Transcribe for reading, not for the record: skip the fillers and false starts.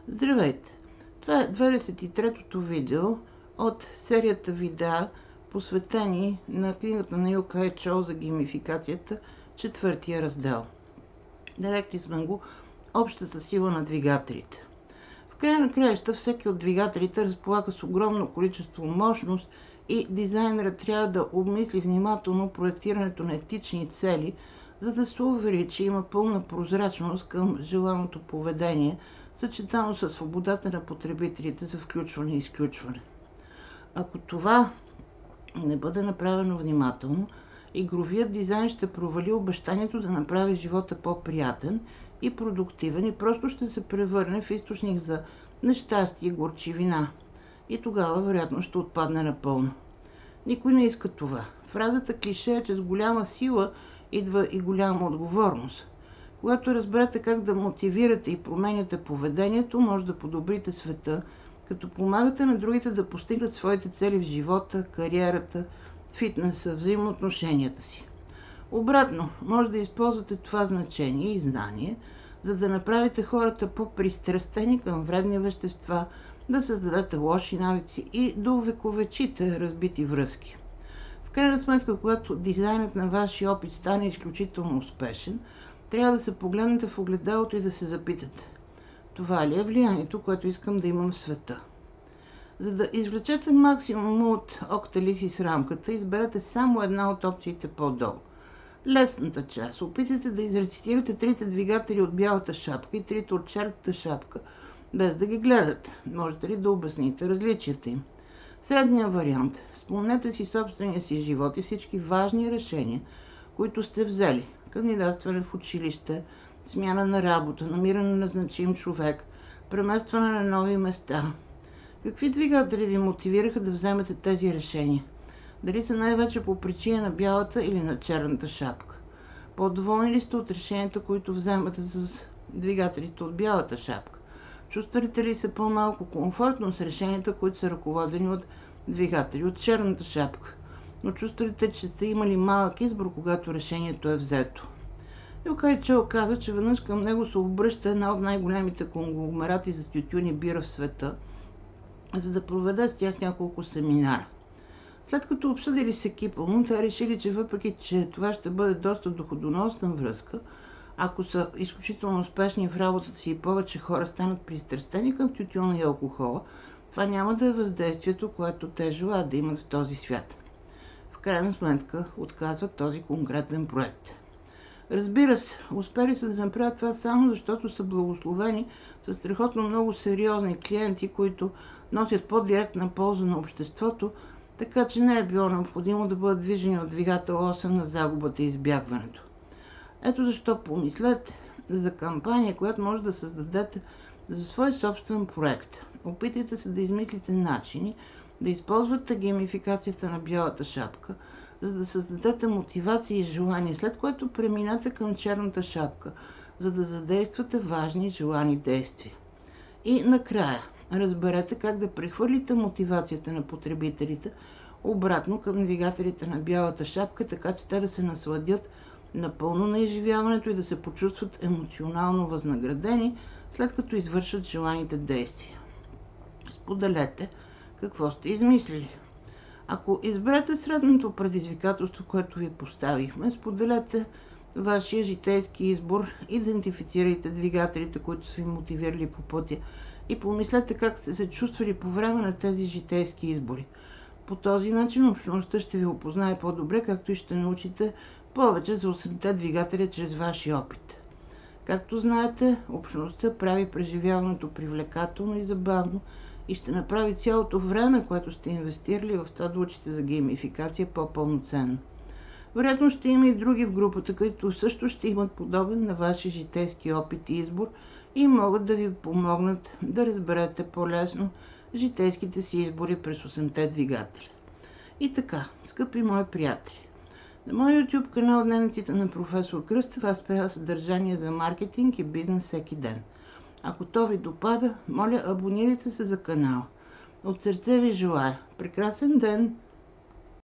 Здравейте! Това е 23-то видео от серията видеа, посветени на книгата на Юкай Чоу за геймификацията, четвъртия раздел. Нарекли сме го "Общата сила на двигателите". В края на краища всеки от двигателите разполага с огромно количество мощност и дизайнерът трябва да обмисли внимателно проектирането на етични цели, за да се увери, че има пълна прозрачност към желаното поведение, съчетано със свободата на потребителите за включване и изключване. Ако това не бъде направено внимателно, игровият дизайн ще провали обещанието да направи живота по-приятен и продуктивен и просто ще се превърне в източник за нещастие и горчивина. И тогава вероятно ще отпадне напълно. Никой не иска това. Фразата клише е, че с голяма сила идва и голяма отговорност. Когато разберете как да мотивирате и променяте поведението, може да подобрите света, като помагате на другите да постигнат своите цели в живота, кариерата, фитнеса, взаимоотношенията си. Обратно, може да използвате това значение и знание, за да направите хората по-пристрастени към вредни вещества, да създадете лоши навици и да увековечите разбити връзки. В крайна сметка, когато дизайнът на вашия опит стане изключително успешен, трябва да се погледнете в огледалото и да се запитате: това ли е влиянието, което искам да имам в света? За да извлечете максимум от Octalysis с рамката, изберете само една от опциите по-долу. Лесната част. Опитайте да изрецитирате трите двигатели от бялата шапка и трите от черната шапка, без да ги гледате. Можете ли да обясните различията им? Средния вариант. Спомнете си собствения си живот и всички важни решения, които сте взели. Кандидатстване в училище, смяна на работа, намиране на значим човек, преместване на нови места. Какви двигатели ви мотивираха да вземете тези решения? Дали са най-вече по причина на бялата или на черната шапка? По-доволни ли сте от решенията, които вземате с двигателите от бялата шапка? Чувствате ли се по-малко комфортно с решенията, които са ръководени от двигатели от черната шапка? Но чувствате, че сте имали малък избор, когато решението е взето. Юкай Чоу каза, че веднъж към него се обръща една от най-големите конгломерати за тютюн и бира в света, за да проведе с тях няколко семинара. След като обсъдили с екипа му, те решили, че въпреки че това ще бъде доста доходоносна връзка, ако са изключително успешни в работата си и повече хора станат пристрастени към тютюна и алкохола, това няма да е въздействието, което те желаят да имат в този свят. В крайна сметка отказват този конкретен проект. Разбира се, успели са да направят това само защото са благословени с страхотно много сериозни клиенти, които носят по-директна полза на обществото, така че не е било необходимо да бъдат движени от двигател 8 на загубата и избягването. Ето защо помислете за кампания, която може да създадете за свой собствен проект. Опитайте се да измислите начини да използвате геймификацията на бялата шапка, за да създадете мотивация и желание, след което преминете към черната шапка, за да задействате важни желани действия. И накрая, разберете как да прехвърлите мотивацията на потребителите обратно към двигателите на бялата шапка, така че те да се насладят напълно на изживяването и да се почувстват емоционално възнаградени, след като извършат желаните действия. Споделете какво сте измислили. Ако изберете средното предизвикателство, което ви поставихме, споделете вашия житейски избор, идентифицирайте двигателите, които са ви мотивирали по пътя и помислете как сте се чувствали по време на тези житейски избори. По този начин общността ще ви опознае по-добре, както и ще научите повече за 8-те двигателя чрез вашия опит. Както знаете, общността прави преживяването привлекателно и забавно и ще направи цялото време, което сте инвестирали в това да учите за геймификация, по-пълноценно. Вероятно ще има и други в групата, които също ще имат подобен на вашия житейски опит и избор и могат да ви помогнат да разберете по-лесно житейските си избори през 8-те двигателя. И така, скъпи мои приятели, на моя YouTube канал Дневниците на професор Кръстев аз правя съдържание за маркетинг и бизнес всеки ден. Ако то ви допада, моля, абонирайте се за канала. От сърце ви желая прекрасен ден!